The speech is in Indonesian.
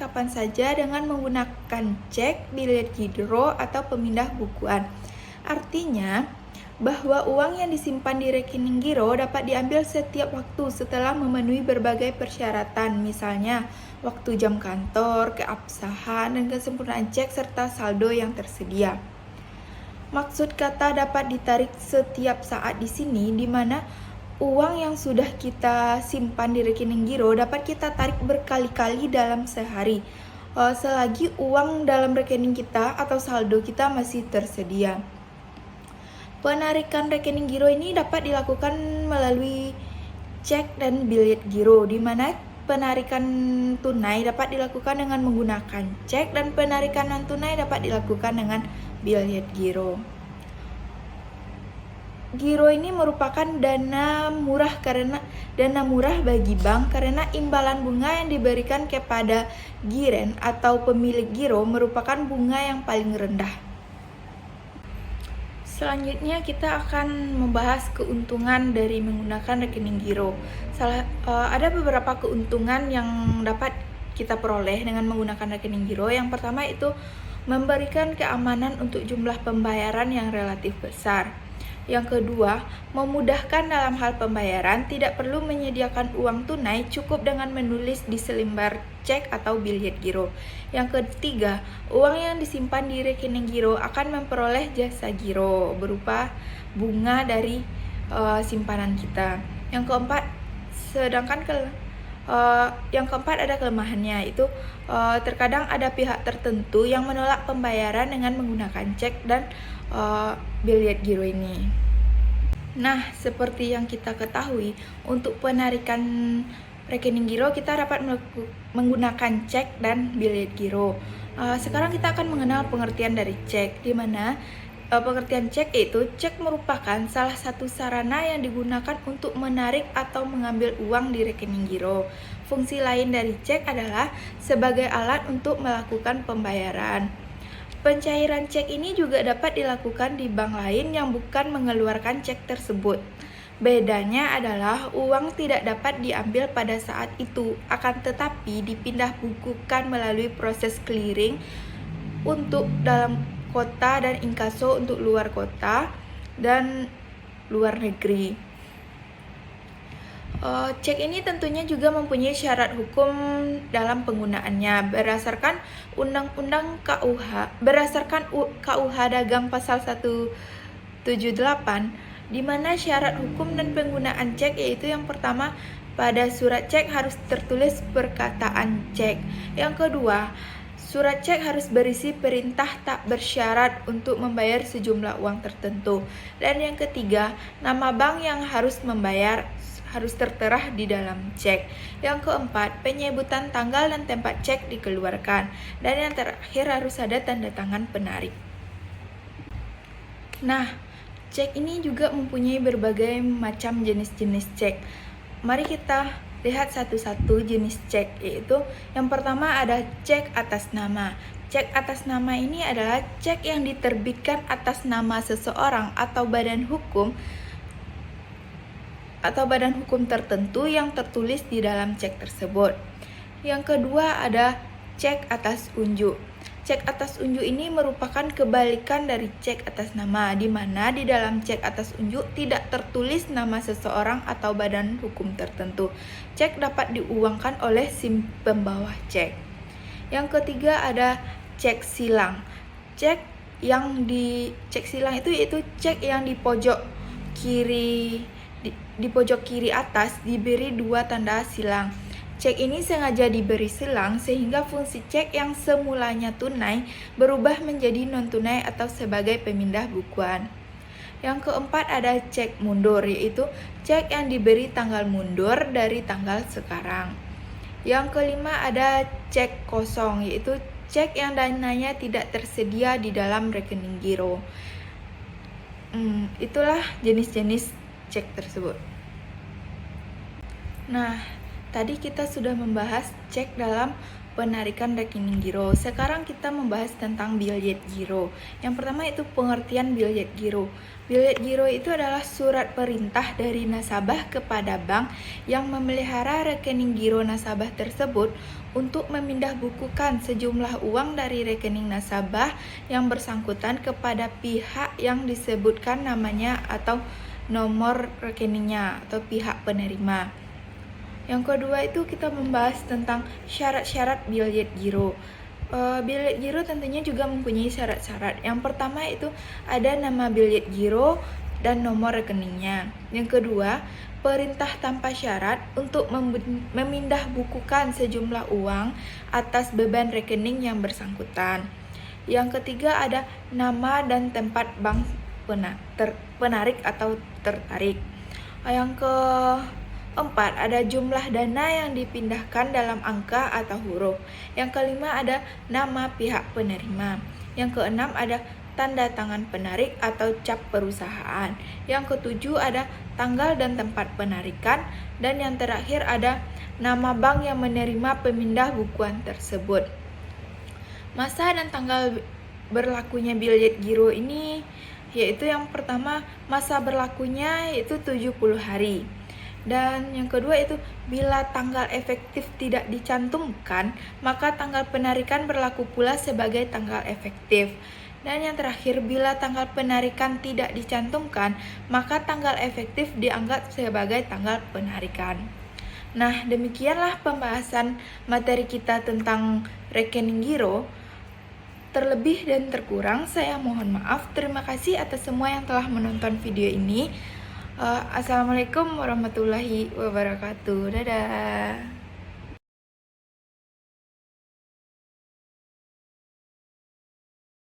kapan saja dengan menggunakan cek, bilet giro, atau pemindah bukuan. Artinya, bahwa uang yang disimpan di rekening giro dapat diambil setiap waktu setelah memenuhi berbagai persyaratan, misalnya waktu jam kantor, keabsahan, dan kesempurnaan cek serta saldo yang tersedia. Maksud kata dapat ditarik setiap saat di sini, di mana uang yang sudah kita simpan di rekening giro dapat kita tarik berkali-kali dalam sehari, selagi uang dalam rekening kita atau saldo kita masih tersedia. Penarikan rekening giro ini dapat dilakukan melalui cek dan bilet giro, di mana penarikan tunai dapat dilakukan dengan menggunakan cek dan penarikan non tunai dapat dilakukan dengan bilet giro. Giro ini merupakan dana murah bagi bank karena imbalan bunga yang diberikan kepada giren atau pemilik giro merupakan bunga yang paling rendah. Selanjutnya kita akan membahas keuntungan dari menggunakan rekening giro. Ada beberapa keuntungan yang dapat kita peroleh dengan menggunakan rekening giro. Yang pertama itu memberikan keamanan untuk jumlah pembayaran yang relatif besar. Yang kedua, memudahkan dalam hal pembayaran, tidak perlu menyediakan uang tunai, cukup dengan menulis di selembar cek atau bilet giro. Yang ketiga, uang yang disimpan di rekening giro akan memperoleh jasa giro berupa bunga dari simpanan kita. Yang keempat, ada kelemahannya, itu terkadang ada pihak tertentu yang menolak pembayaran dengan menggunakan cek dan bilet giro ini. Nah, seperti yang kita ketahui, untuk penarikan rekening giro kita dapat menggunakan cek dan bilet giro. Sekarang kita akan mengenal pengertian dari cek, di mana pengertian cek yaitu cek merupakan salah satu sarana yang digunakan untuk menarik atau mengambil uang di rekening giro. Fungsi lain dari cek adalah sebagai alat untuk melakukan pembayaran. Pencairan cek ini juga dapat dilakukan di bank lain yang bukan mengeluarkan cek tersebut. Bedanya adalah uang tidak dapat diambil pada saat itu, akan tetapi dipindah bukukan melalui proses clearing untuk dalam kota dan inkaso untuk luar kota dan luar negeri. Cek ini tentunya juga mempunyai syarat hukum dalam penggunaannya berdasarkan KUH Dagang pasal 178, di mana syarat hukum dan penggunaan cek yaitu yang pertama, pada surat cek harus tertulis perkataan cek. Yang kedua, surat cek harus berisi perintah tak bersyarat untuk membayar sejumlah uang tertentu. Dan yang ketiga, nama bank yang harus membayar harus tertera di dalam cek. Yang keempat, penyebutan tanggal dan tempat cek dikeluarkan. Dan yang terakhir, harus ada tanda tangan penarik. Nah, cek ini juga mempunyai berbagai macam jenis-jenis cek. Mari kita lihat satu-satu jenis cek, yaitu yang pertama ada cek atas nama. Cek atas nama ini adalah cek yang diterbitkan atas nama seseorang atau badan hukum tertentu yang tertulis di dalam cek tersebut. Yang kedua ada cek atas unjuk. Cek atas unjuk ini merupakan kebalikan dari cek atas nama, di mana di dalam cek atas unjuk tidak tertulis nama seseorang atau badan hukum tertentu. Cek dapat diuangkan oleh si pembawa cek. Yang ketiga ada cek silang. Cek silang itu yaitu cek yang di pojok kiri atas diberi dua tanda silang. Cek ini sengaja diberi silang sehingga fungsi cek yang semulanya tunai berubah menjadi non-tunai atau sebagai pemindah bukuan. Yang keempat ada cek mundur, yaitu cek yang diberi tanggal mundur dari tanggal sekarang. Yang kelima ada cek kosong, yaitu cek yang dananya tidak tersedia di dalam rekening giro. Itulah jenis-jenis cek tersebut. Nah, tadi kita sudah membahas cek dalam penarikan rekening giro. Sekarang kita membahas tentang biljet giro. Yang pertama itu pengertian biljet giro. Biljet giro itu adalah surat perintah dari nasabah kepada bank yang memelihara rekening giro nasabah tersebut untuk memindah bukukan sejumlah uang dari rekening nasabah yang bersangkutan kepada pihak yang disebutkan namanya atau nomor rekeningnya atau pihak penerima. Yang kedua itu kita membahas tentang syarat-syarat biljet giro. Biljet giro tentunya juga mempunyai syarat-syarat. Yang pertama itu ada nama biljet giro dan nomor rekeningnya. Yang kedua, perintah tanpa syarat untuk memindah bukukan sejumlah uang atas beban rekening yang bersangkutan. Yang ketiga ada nama dan tempat bank penarik atau tertarik. Yang keempat, ada jumlah dana yang dipindahkan dalam angka atau huruf. Yang kelima, ada nama pihak penerima. Yang keenam, ada tanda tangan penarik atau cap perusahaan. Yang ketujuh, ada tanggal dan tempat penarikan. Dan yang terakhir, ada nama bank yang menerima pemindah bukuan tersebut. Masa dan tanggal berlakunya biljet giro ini yaitu yang pertama, masa berlakunya yaitu 70 hari. Dan yang kedua itu bila tanggal efektif tidak dicantumkan, maka tanggal penarikan berlaku pula sebagai tanggal efektif. Dan yang terakhir, bila tanggal penarikan tidak dicantumkan, maka tanggal efektif dianggap sebagai tanggal penarikan. Nah, demikianlah pembahasan materi kita tentang rekening giro. Terlebih dan terkurang saya mohon maaf. Terima kasih atas semua yang telah menonton video ini. Assalamualaikum warahmatullahi wabarakatuh. Dadah.